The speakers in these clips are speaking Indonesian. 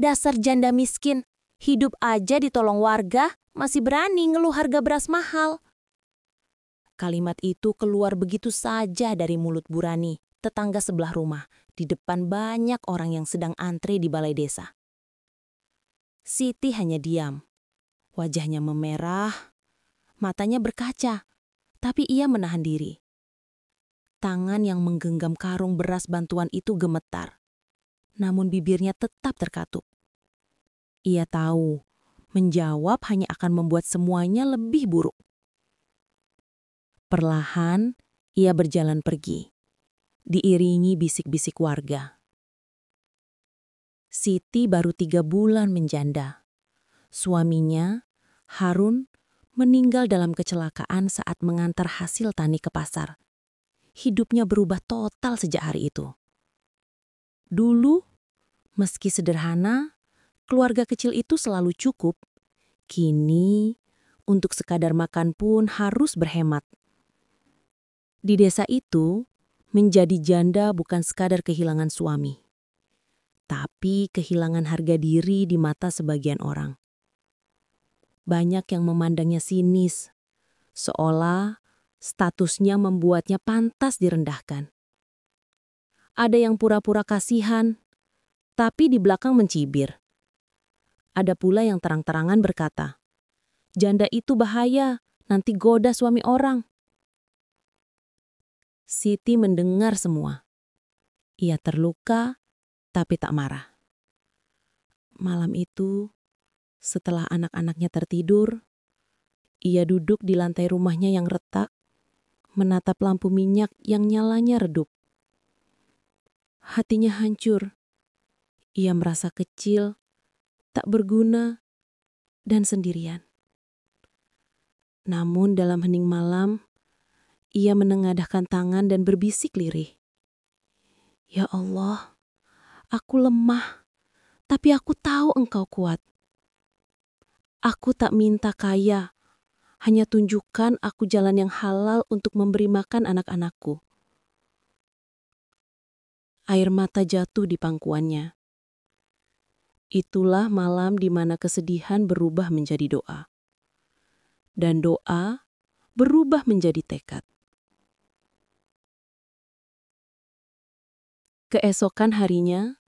Dasar janda miskin, hidup aja ditolong warga, masih berani ngeluh harga beras mahal. Kalimat itu keluar begitu saja dari mulut Bu Rani, tetangga sebelah rumah, di depan banyak orang yang sedang antre di balai desa. Siti hanya diam. Wajahnya memerah, matanya berkaca, tapi ia menahan diri. Tangan yang menggenggam karung beras bantuan itu gemetar, namun bibirnya tetap terkatup. Ia tahu, menjawab hanya akan membuat semuanya lebih buruk. Perlahan, ia berjalan pergi, diiringi bisik-bisik warga. Siti baru 3 bulan menjanda. Suaminya, Harun, meninggal dalam kecelakaan saat mengantar hasil tani ke pasar. Hidupnya berubah total sejak hari itu. Dulu, meski sederhana, keluarga kecil itu selalu cukup. Kini, untuk sekadar makan pun harus berhemat. Di desa itu, menjadi janda bukan sekadar kehilangan suami, tapi kehilangan harga diri di mata sebagian orang. Banyak yang memandangnya sinis, seolah statusnya membuatnya pantas direndahkan. Ada yang pura-pura kasihan, tapi di belakang mencibir. Ada pula yang terang-terangan berkata, "Janda itu bahaya, nanti goda suami orang." Siti mendengar semua. Ia terluka, tapi tak marah. Malam itu, setelah anak-anaknya tertidur, ia duduk di lantai rumahnya yang retak, menatap lampu minyak yang nyalanya redup. Hatinya hancur. Ia merasa kecil, tak berguna, dan sendirian. Namun dalam hening malam, ia menengadahkan tangan dan berbisik lirih. "Ya Allah, aku lemah, tapi aku tahu Engkau kuat. Aku tak minta kaya, hanya tunjukkan aku jalan yang halal untuk memberi makan anak-anakku." Air mata jatuh di pangkuannya. Itulah malam di mana kesedihan berubah menjadi doa. Dan doa berubah menjadi tekad. Keesokan harinya,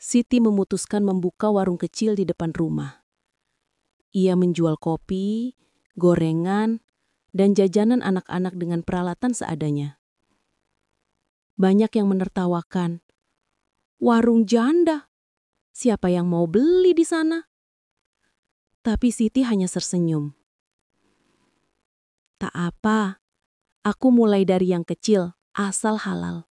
Siti memutuskan membuka warung kecil di depan rumah. Ia menjual kopi, gorengan, dan jajanan anak-anak dengan peralatan seadanya. Banyak yang menertawakan, "Warung janda, siapa yang mau beli di sana?" Tapi Siti hanya tersenyum. "Tak apa, aku mulai dari yang kecil, asal halal."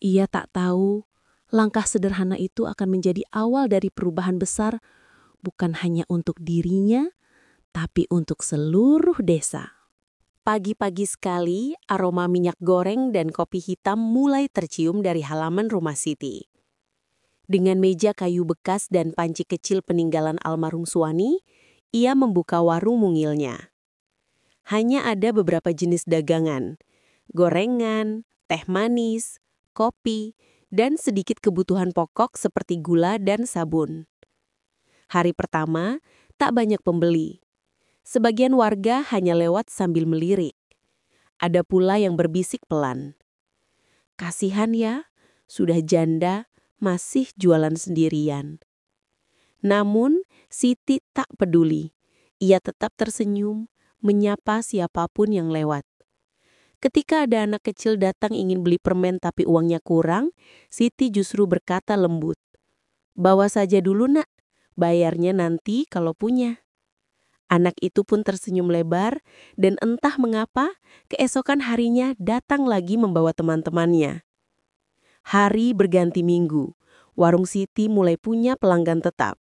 Ia tak tahu, langkah sederhana itu akan menjadi awal dari perubahan besar, bukan hanya untuk dirinya, tapi untuk seluruh desa. Pagi-pagi sekali, aroma minyak goreng dan kopi hitam mulai tercium dari halaman rumah Siti. Dengan meja kayu bekas dan panci kecil peninggalan almarhum suami, ia membuka warung mungilnya. Hanya ada beberapa jenis dagangan, gorengan, teh manis, kopi, dan sedikit kebutuhan pokok seperti gula dan sabun. Hari pertama, tak banyak pembeli. Sebagian warga hanya lewat sambil melirik. Ada pula yang berbisik pelan. "Kasihan ya, sudah janda, masih jualan sendirian." Namun, Siti tak peduli. Ia tetap tersenyum, menyapa siapapun yang lewat. Ketika ada anak kecil datang ingin beli permen tapi uangnya kurang, Siti justru berkata lembut, "Bawa saja dulu nak, bayarnya nanti kalau punya." Anak itu pun tersenyum lebar dan entah mengapa keesokan harinya datang lagi membawa teman-temannya. Hari berganti minggu, warung Siti mulai punya pelanggan tetap.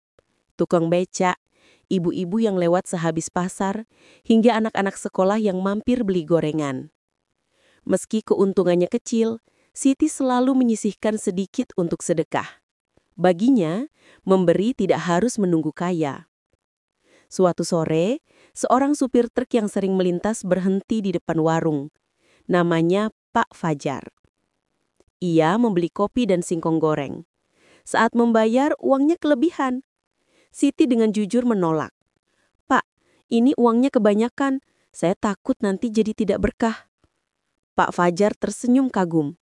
Tukang becak, ibu-ibu yang lewat sehabis pasar, hingga anak-anak sekolah yang mampir beli gorengan. Meski keuntungannya kecil, Siti selalu menyisihkan sedikit untuk sedekah. Baginya, memberi tidak harus menunggu kaya. Suatu sore, seorang supir truk yang sering melintas berhenti di depan warung. Namanya Pak Fajar. Ia membeli kopi dan singkong goreng. Saat membayar, uangnya kelebihan. Siti dengan jujur menolak. "Pak, ini uangnya kebanyakan. Saya takut nanti jadi tidak berkah." Pak Fajar tersenyum kagum.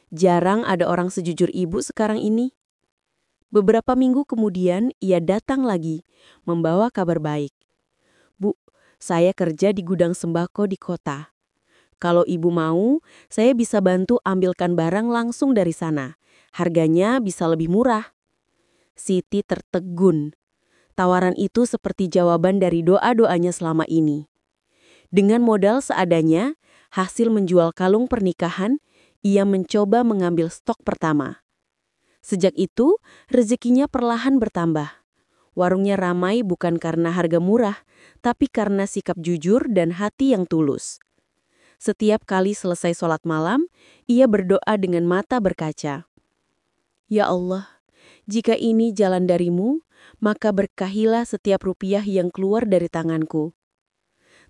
Jarang ada orang sejujur ibu sekarang ini. Beberapa minggu kemudian, ia datang lagi, membawa kabar baik. "Bu, saya kerja di gudang sembako di kota. Kalau ibu mau, saya bisa bantu ambilkan barang langsung dari sana. Harganya bisa lebih murah." Siti tertegun. Tawaran itu seperti jawaban dari doa-doanya selama ini. Dengan modal seadanya, hasil menjual kalung pernikahan, ia mencoba mengambil stok pertama. Sejak itu, rezekinya perlahan bertambah. Warungnya ramai bukan karena harga murah, tapi karena sikap jujur dan hati yang tulus. Setiap kali selesai sholat malam, ia berdoa dengan mata berkaca. "Ya Allah, jika ini jalan dari-Mu, maka berkahilah setiap rupiah yang keluar dari tanganku."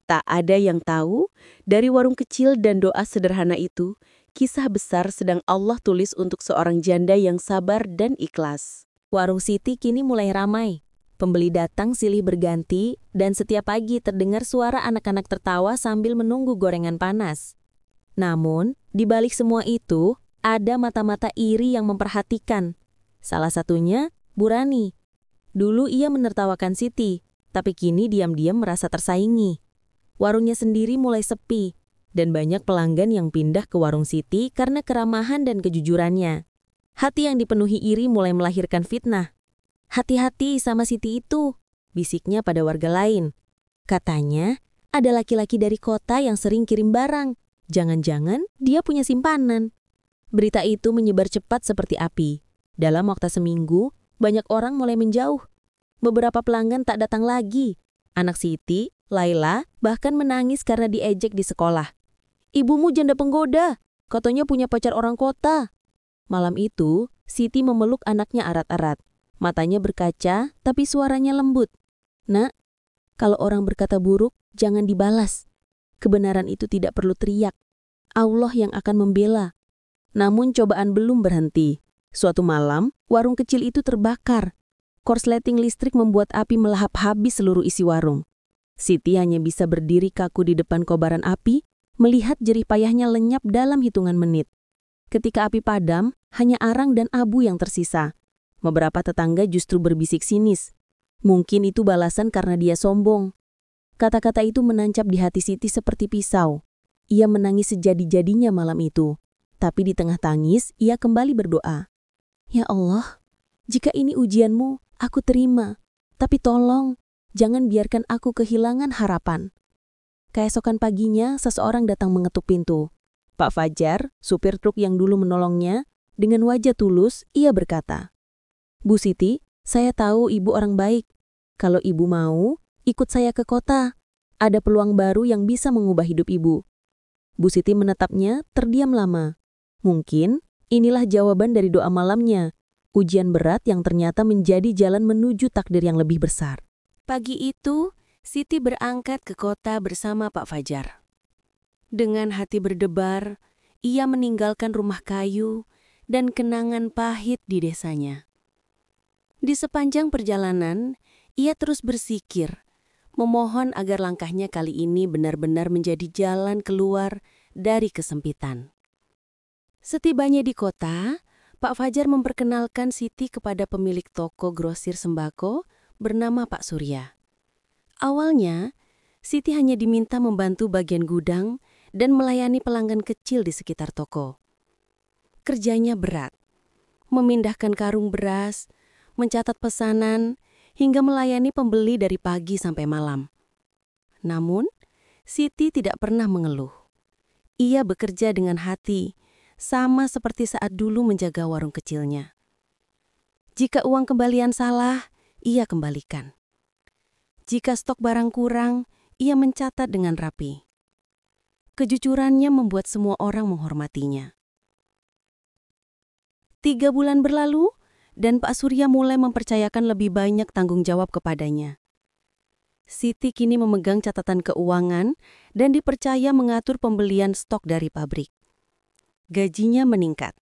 Tak ada yang tahu, dari warung kecil dan doa sederhana itu, kisah besar sedang Allah tulis untuk seorang janda yang sabar dan ikhlas. Warung Siti kini mulai ramai. Pembeli datang silih berganti, dan setiap pagi terdengar suara anak-anak tertawa sambil menunggu gorengan panas. Namun, di balik semua itu, ada mata-mata iri yang memperhatikan. Salah satunya, Bu Rani. Dulu ia menertawakan Siti, tapi kini diam-diam merasa tersaingi. Warungnya sendiri mulai sepi, dan banyak pelanggan yang pindah ke warung Siti karena keramahan dan kejujurannya. Hati yang dipenuhi iri mulai melahirkan fitnah. "Hati-hati sama Siti itu," bisiknya pada warga lain. Katanya, ada laki-laki dari kota yang sering kirim barang. Jangan-jangan dia punya simpanan. Berita itu menyebar cepat seperti api. Dalam waktu seminggu, banyak orang mulai menjauh. Beberapa pelanggan tak datang lagi. Anak Siti, Laila, bahkan menangis karena diejek di sekolah. "Ibumu janda penggoda, katanya punya pacar orang kota." Malam itu, Siti memeluk anaknya erat-erat. Matanya berkaca, tapi suaranya lembut. "Nak, kalau orang berkata buruk, jangan dibalas. Kebenaran itu tidak perlu teriak. Allah yang akan membela." Namun cobaan belum berhenti. Suatu malam, warung kecil itu terbakar. Korsleting listrik membuat api melahap habis seluruh isi warung. Siti hanya bisa berdiri kaku di depan kobaran api, melihat jerih payahnya lenyap dalam hitungan menit. Ketika api padam, hanya arang dan abu yang tersisa. Beberapa tetangga justru berbisik sinis. Mungkin itu balasan karena dia sombong. Kata-kata itu menancap di hati Siti seperti pisau. Ia menangis sejadi-jadinya malam itu. Tapi di tengah tangis, ia kembali berdoa. "Ya Allah, jika ini ujianmu, aku terima. Tapi tolong, jangan biarkan aku kehilangan harapan." Keesokan paginya, seseorang datang mengetuk pintu. Pak Fajar, supir truk yang dulu menolongnya, dengan wajah tulus, ia berkata, "Bu Siti, saya tahu ibu orang baik. Kalau ibu mau, ikut saya ke kota. Ada peluang baru yang bisa mengubah hidup ibu." Bu Siti menatapnya, terdiam lama. Mungkin inilah jawaban dari doa malamnya. Ujian berat yang ternyata menjadi jalan menuju takdir yang lebih besar. Pagi itu, Siti berangkat ke kota bersama Pak Fajar. Dengan hati berdebar, ia meninggalkan rumah kayu dan kenangan pahit di desanya. Di sepanjang perjalanan, ia terus bersikir, memohon agar langkahnya kali ini benar-benar menjadi jalan keluar dari kesempitan. Setibanya di kota, Pak Fajar memperkenalkan Siti kepada pemilik toko grosir sembako bernama Pak Surya. Awalnya, Siti hanya diminta membantu bagian gudang dan melayani pelanggan kecil di sekitar toko. Kerjanya berat, memindahkan karung beras, mencatat pesanan, hingga melayani pembeli dari pagi sampai malam. Namun, Siti tidak pernah mengeluh. Ia bekerja dengan hati, sama seperti saat dulu menjaga warung kecilnya. Jika uang kembalian salah, ia kembalikan. Jika stok barang kurang, ia mencatat dengan rapi. Kejujurannya membuat semua orang menghormatinya. 3 bulan berlalu, dan Pak Surya mulai mempercayakan lebih banyak tanggung jawab kepadanya. Siti kini memegang catatan keuangan dan dipercaya mengatur pembelian stok dari pabrik. Gajinya meningkat.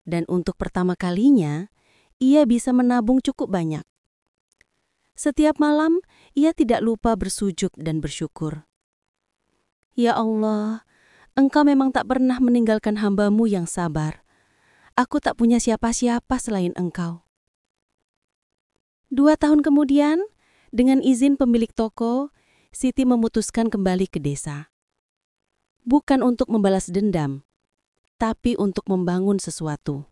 Dan untuk pertama kalinya, ia bisa menabung cukup banyak. Setiap malam, ia tidak lupa bersujud dan bersyukur. Ya Allah, Engkau memang tak pernah meninggalkan hamba-Mu yang sabar. Aku tak punya siapa-siapa selain Engkau. 2 tahun kemudian, dengan izin pemilik toko, Siti memutuskan kembali ke desa. Bukan untuk membalas dendam, tapi untuk membangun sesuatu.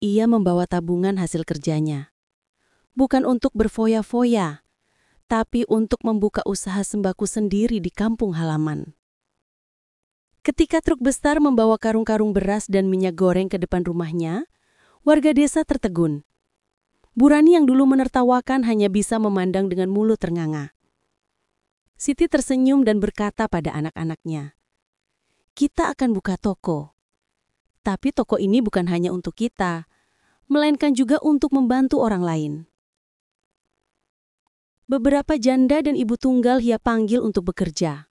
Ia membawa tabungan hasil kerjanya. Bukan untuk berfoya-foya, tapi untuk membuka usaha sembako sendiri di kampung halaman. Ketika truk besar membawa karung-karung beras dan minyak goreng ke depan rumahnya, warga desa tertegun. Bu Rani yang dulu menertawakan hanya bisa memandang dengan mulut ternganga. Siti tersenyum dan berkata pada anak-anaknya, "Kita akan buka toko. Tapi toko ini bukan hanya untuk kita, melainkan juga untuk membantu orang lain." Beberapa janda dan ibu tunggal ia panggil untuk bekerja.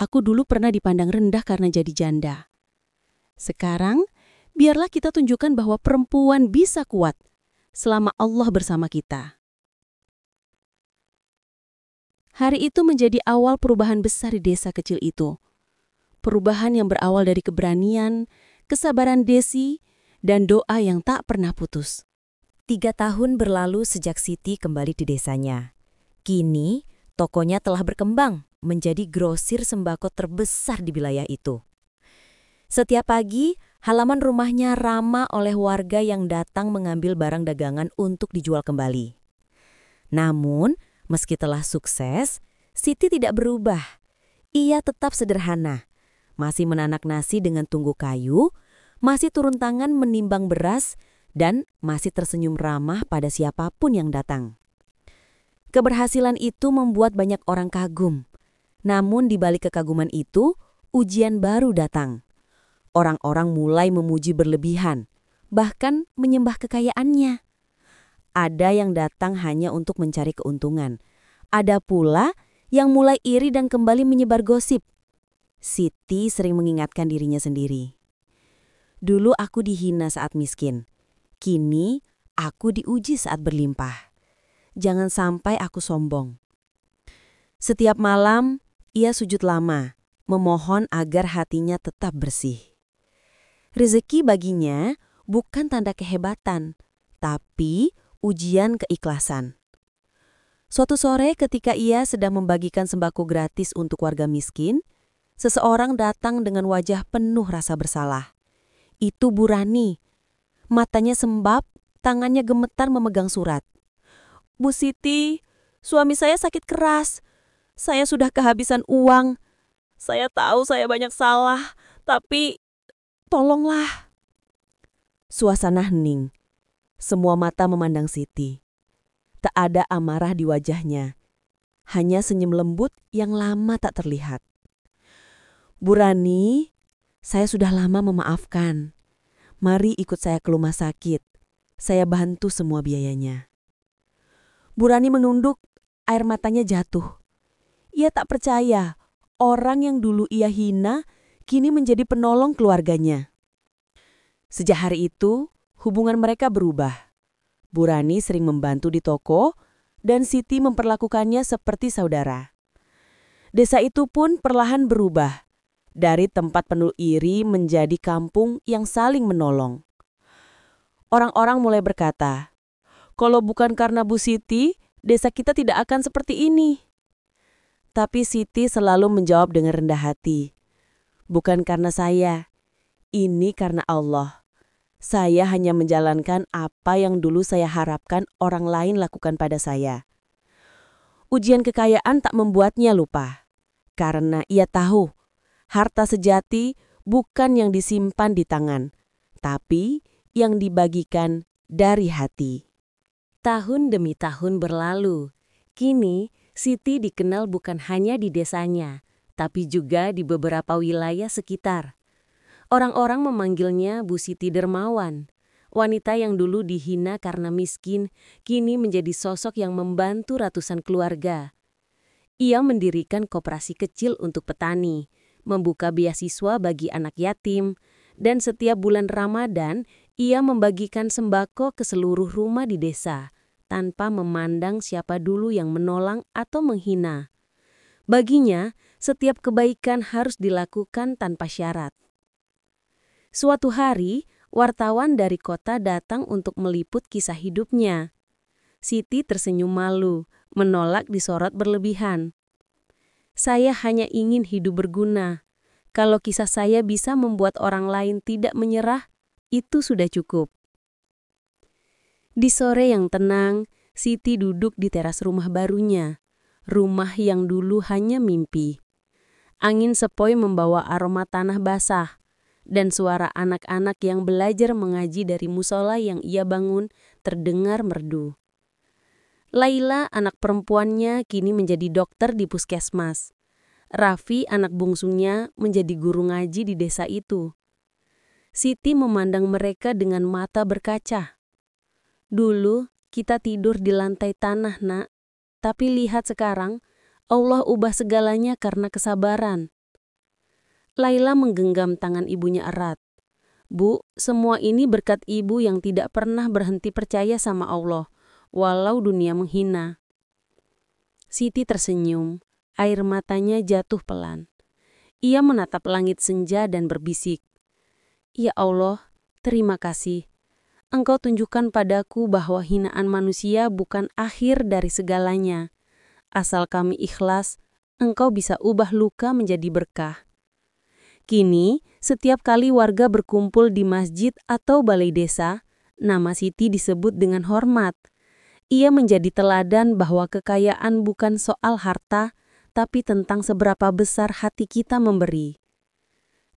Aku dulu pernah dipandang rendah karena jadi janda. Sekarang, biarlah kita tunjukkan bahwa perempuan bisa kuat selama Allah bersama kita. Hari itu menjadi awal perubahan besar di desa kecil itu. Perubahan yang berawal dari keberanian, kesabaran Desi, dan doa yang tak pernah putus. 3 tahun berlalu sejak Siti kembali di desanya. Kini, tokonya telah berkembang menjadi grosir sembako terbesar di wilayah itu. Setiap pagi, halaman rumahnya ramai oleh warga yang datang mengambil barang dagangan untuk dijual kembali. Namun, meski telah sukses, Siti tidak berubah. Ia tetap sederhana, masih menanak nasi dengan tunggu kayu, masih turun tangan menimbang beras, dan masih tersenyum ramah pada siapapun yang datang. Keberhasilan itu membuat banyak orang kagum. Namun di balik kekaguman itu, ujian baru datang. Orang-orang mulai memuji berlebihan, bahkan menyembah kekayaannya. Ada yang datang hanya untuk mencari keuntungan. Ada pula yang mulai iri dan kembali menyebar gosip. Siti sering mengingatkan dirinya sendiri. Dulu aku dihina saat miskin. Kini, aku diuji saat berlimpah. Jangan sampai aku sombong. Setiap malam, ia sujud lama, memohon agar hatinya tetap bersih. Rezeki baginya bukan tanda kehebatan, tapi ujian keikhlasan. Suatu sore ketika ia sedang membagikan sembako gratis untuk warga miskin, seseorang datang dengan wajah penuh rasa bersalah. Itu Bu Rani. Matanya sembab, tangannya gemetar memegang surat. "Bu Siti, suami saya sakit keras. Saya sudah kehabisan uang. Saya tahu saya banyak salah, tapi tolonglah." Suasana hening. Semua mata memandang Siti. Tak ada amarah di wajahnya. Hanya senyum lembut yang lama tak terlihat. "Bu Rani, saya sudah lama memaafkan. Mari ikut saya ke rumah sakit. Saya bantu semua biayanya." Bu Rani menunduk, air matanya jatuh. Ia tak percaya, orang yang dulu ia hina, kini menjadi penolong keluarganya. Sejak hari itu, hubungan mereka berubah. Bu Rani sering membantu di toko, dan Siti memperlakukannya seperti saudara. Desa itu pun perlahan berubah. Dari tempat penuh iri menjadi kampung yang saling menolong. Orang-orang mulai berkata, "Kalau bukan karena Bu Siti, desa kita tidak akan seperti ini." Tapi Siti selalu menjawab dengan rendah hati, "Bukan karena saya, ini karena Allah. Saya hanya menjalankan apa yang dulu saya harapkan orang lain lakukan pada saya." Ujian kekayaan tak membuatnya lupa, karena ia tahu harta sejati bukan yang disimpan di tangan, tapi yang dibagikan dari hati. Tahun demi tahun berlalu. Kini, Siti dikenal bukan hanya di desanya, tapi juga di beberapa wilayah sekitar. Orang-orang memanggilnya Bu Siti Dermawan. Wanita yang dulu dihina karena miskin, kini menjadi sosok yang membantu ratusan keluarga. Ia mendirikan koperasi kecil untuk petani, membuka beasiswa bagi anak yatim, dan setiap bulan Ramadan Ia membagikan sembako ke seluruh rumah di desa, tanpa memandang siapa dulu yang menolong atau menghina. Baginya, setiap kebaikan harus dilakukan tanpa syarat. Suatu hari, wartawan dari kota datang untuk meliput kisah hidupnya. Siti tersenyum malu, menolak disorot berlebihan. Saya hanya ingin hidup berguna. Kalau kisah saya bisa membuat orang lain tidak menyerah, itu sudah cukup. Di sore yang tenang, Siti duduk di teras rumah barunya. Rumah yang dulu hanya mimpi. Angin sepoi membawa aroma tanah basah, dan suara anak-anak yang belajar mengaji dari musola yang ia bangun terdengar merdu. Laila, anak perempuannya, kini menjadi dokter di puskesmas. Raffi, anak bungsunya, menjadi guru ngaji di desa itu. Siti memandang mereka dengan mata berkaca. Dulu, kita tidur di lantai tanah, Nak. Tapi lihat sekarang, Allah ubah segalanya karena kesabaran. Laila menggenggam tangan ibunya erat. Bu, semua ini berkat ibu yang tidak pernah berhenti percaya sama Allah, walau dunia menghina. Siti tersenyum, air matanya jatuh pelan. Ia menatap langit senja dan berbisik, "Ya Allah, terima kasih. Engkau tunjukkan padaku bahwa hinaan manusia bukan akhir dari segalanya. Asal kami ikhlas, Engkau bisa ubah luka menjadi berkah." Kini, setiap kali warga berkumpul di masjid atau balai desa, nama Siti disebut dengan hormat. Ia menjadi teladan bahwa kekayaan bukan soal harta, tapi tentang seberapa besar hati kita memberi.